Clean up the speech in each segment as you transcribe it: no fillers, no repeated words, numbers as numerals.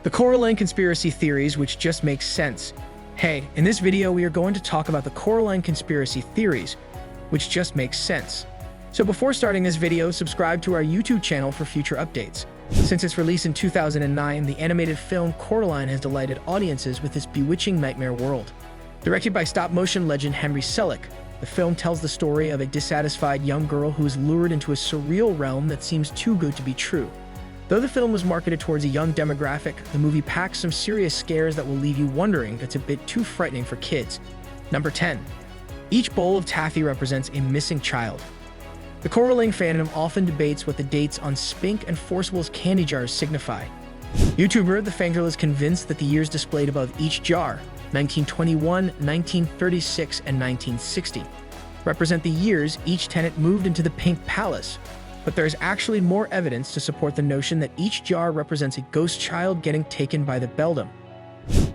The Coraline conspiracy theories, which just makes sense. Hey, in this video we are going to talk about the Coraline conspiracy theories, which just makes sense. So before starting this video, subscribe to our YouTube channel for future updates. Since its release in 2009, the animated film Coraline has delighted audiences with its bewitching nightmare world. Directed by stop-motion legend Henry Selick, the film tells the story of a dissatisfied young girl who is lured into a surreal realm that seems too good to be true. Though the film was marketed towards a young demographic, the movie packs some serious scares that will leave you wondering if it's a bit too frightening for kids. Number 10. Each bowl of taffy represents a missing child. The Coraline fandom often debates what the dates on Spink and Forcible's candy jars signify. YouTuber The Fangirl is convinced that the years displayed above each jar, 1921, 1936, and 1960, represent the years each tenant moved into the Pink Palace. But there is actually more evidence to support the notion that each jar represents a ghost child getting taken by the beldam.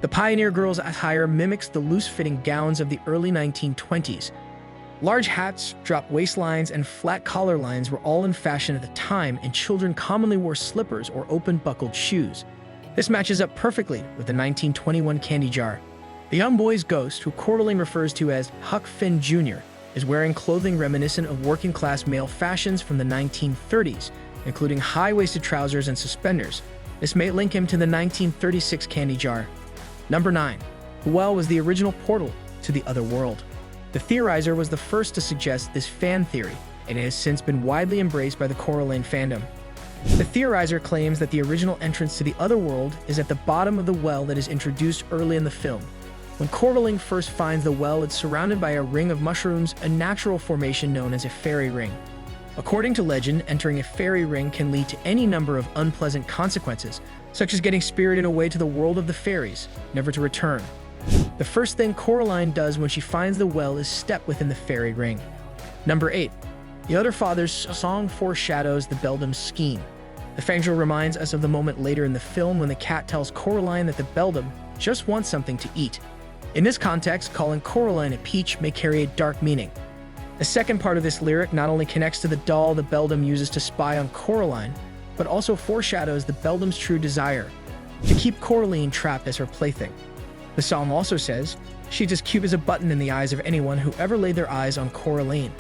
The Pioneer Girl's attire mimics the loose-fitting gowns of the early 1920s. Large hats, drop waistlines, and flat collar lines were all in fashion at the time, and children commonly wore slippers or open-buckled shoes. This matches up perfectly with the 1921 candy jar. The young boy's ghost, who Coraline refers to as Huck Finn Jr., is wearing clothing reminiscent of working-class male fashions from the 1930s, including high-waisted trousers and suspenders. This may link him to the 1936 candy jar. Number 9. The well was the original portal to the other world. The theorizer was the first to suggest this fan theory, and it has since been widely embraced by the Coraline fandom. The theorizer claims that the original entrance to the other world is at the bottom of the well that is introduced early in the film. When Coraline first finds the well, it's surrounded by a ring of mushrooms, a natural formation known as a fairy ring. According to legend, entering a fairy ring can lead to any number of unpleasant consequences, such as getting spirited away to the world of the fairies, never to return. The first thing Coraline does when she finds the well is step within the fairy ring. Number 8. The Other Father's song foreshadows the beldam's scheme. The Fangirl reminds us of the moment later in the film when the cat tells Coraline that the beldam just wants something to eat. In this context, calling Coraline a peach may carry a dark meaning. The second part of this lyric not only connects to the doll the beldam uses to spy on Coraline, but also foreshadows the beldam's true desire, to keep Coraline trapped as her plaything. The song also says, "She's as cute as a button in the eyes of anyone who ever laid their eyes on Coraline."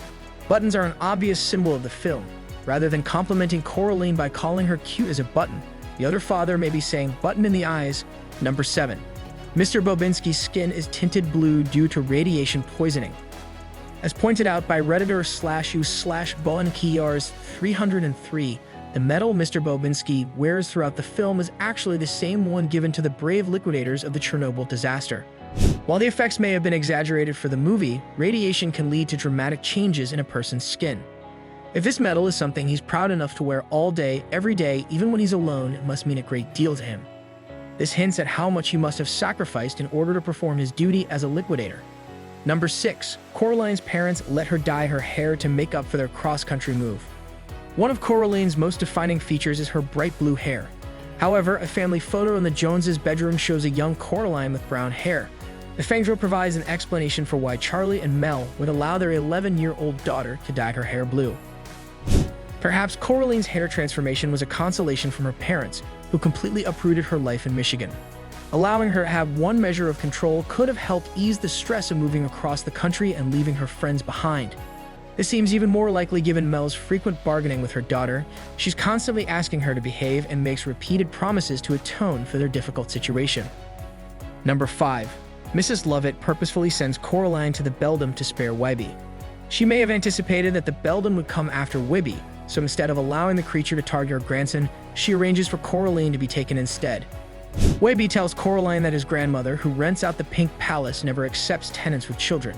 Buttons are an obvious symbol of the film. Rather than complimenting Coraline by calling her cute as a button, the other father may be saying button in the eyes. Number 7. Mr. Bobinsky's skin is tinted blue due to radiation poisoning. As pointed out by Redditor/u/Bonkeyars303, the medal Mr. Bobinsky wears throughout the film is actually the same one given to the brave liquidators of the Chernobyl disaster. While the effects may have been exaggerated for the movie, radiation can lead to dramatic changes in a person's skin. If this medal is something he's proud enough to wear all day, every day, even when he's alone, it must mean a great deal to him. This hints at how much he must have sacrificed in order to perform his duty as a liquidator. Number 6. Coraline's parents let her dye her hair to make up for their cross-country move. One of Coraline's most defining features is her bright blue hair. However, a family photo in the Joneses' bedroom shows a young Coraline with brown hair. The Fangirl provides an explanation for why Charlie and Mel would allow their 11-year-old daughter to dye her hair blue. Perhaps Coraline's hair transformation was a consolation from her parents, who completely uprooted her life in Michigan. Allowing her to have one measure of control could have helped ease the stress of moving across the country and leaving her friends behind. This seems even more likely given Mel's frequent bargaining with her daughter. She's constantly asking her to behave and makes repeated promises to atone for their difficult situation. Number 5. Mrs. Lovett purposefully sends Coraline to the beldam to spare Wybie. She may have anticipated that the beldam would come after Wybie, so instead of allowing the creature to target her grandson, she arranges for Coraline to be taken instead. Wybie tells Coraline that his grandmother, who rents out the Pink Palace, never accepts tenants with children.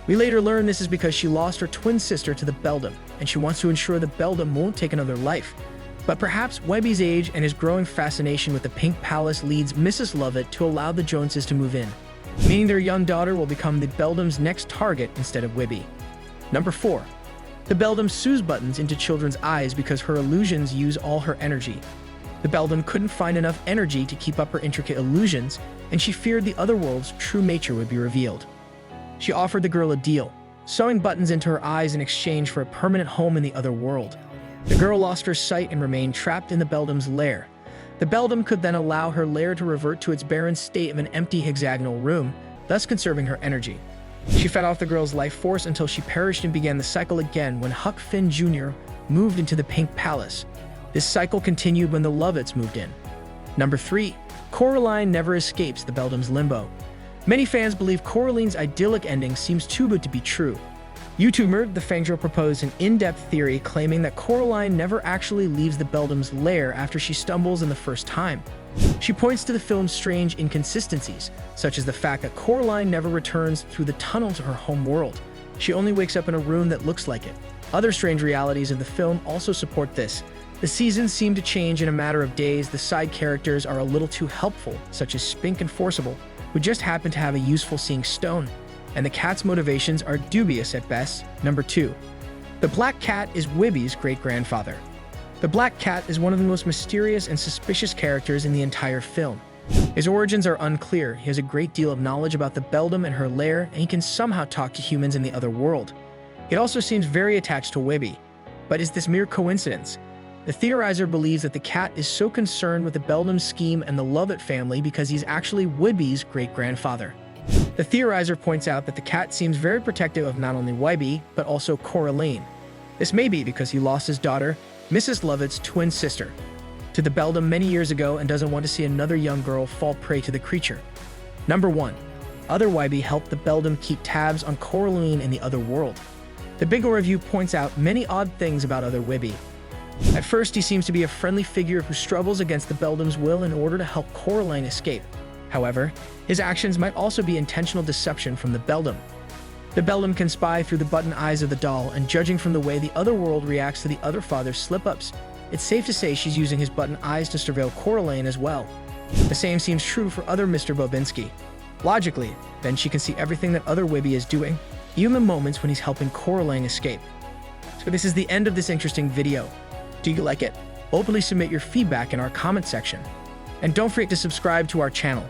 We later learn this is because she lost her twin sister to the beldam, and she wants to ensure the beldam won't take another life. But perhaps Wybie's age and his growing fascination with the Pink Palace leads Mrs. Lovett to allow the Joneses to move in, meaning their young daughter will become the beldam's next target instead of Wybie. Number 4. The beldam sews buttons into children's eyes because her illusions use all her energy. The beldam couldn't find enough energy to keep up her intricate illusions, and she feared the other world's true nature would be revealed. She offered the girl a deal, sewing buttons into her eyes in exchange for a permanent home in the other world. The girl lost her sight and remained trapped in the beldam's lair. The beldam could then allow her lair to revert to its barren state of an empty hexagonal room, thus conserving her energy. She fed off the girl's life force until she perished and began the cycle again when Huck Finn Jr. moved into the Pink Palace. This cycle continued when the Lovitts moved in. Number 3. Coraline never escapes the beldam's limbo. Many fans believe Coraline's idyllic ending seems too good to be true. YouTuber The Fangio proposed an in-depth theory claiming that Coraline never actually leaves the beldam's lair after she stumbles in the first time. She points to the film's strange inconsistencies, such as the fact that Coraline never returns through the tunnel to her home world. She only wakes up in a room that looks like it. Other strange realities of the film also support this. The seasons seem to change in a matter of days. The side characters are a little too helpful, such as Spink and Forcible, who just happen to have a useful seeing stone. And the cat's motivations are dubious at best. Number 2. The Black Cat is Wybie's great-grandfather. The Black Cat is one of the most mysterious and suspicious characters in the entire film. His origins are unclear. He has a great deal of knowledge about the beldam and her lair, and he can somehow talk to humans in the other world. It also seems very attached to Wybie. But is this mere coincidence? The theorizer believes that the cat is so concerned with the beldam scheme and the Lovitt family because he's actually Wybie's great-grandfather. The theorizer points out that the cat seems very protective of not only Wybie, but also Coraline. This may be because he lost his daughter, Mrs. Lovitt's twin sister, to the beldam many years ago and doesn't want to see another young girl fall prey to the creature. Number 1. Other Wybie helped the beldam keep tabs on Coraline in the other world. The Biggle Review points out many odd things about other Wybie. At first, he seems to be a friendly figure who struggles against the beldam's will in order to help Coraline escape. However, his actions might also be intentional deception from the beldam. The beldam can spy through the button eyes of the doll, and judging from the way the other world reacts to the other father's slip-ups, it's safe to say she's using his button eyes to surveil Coraline as well. The same seems true for other Mr. Bobinski. Logically, then she can see everything that other Wybie is doing, even the moments when he's helping Coraline escape. So this is the end of this interesting video. Do you like it? Openly submit your feedback in our comment section. And don't forget to subscribe to our channel.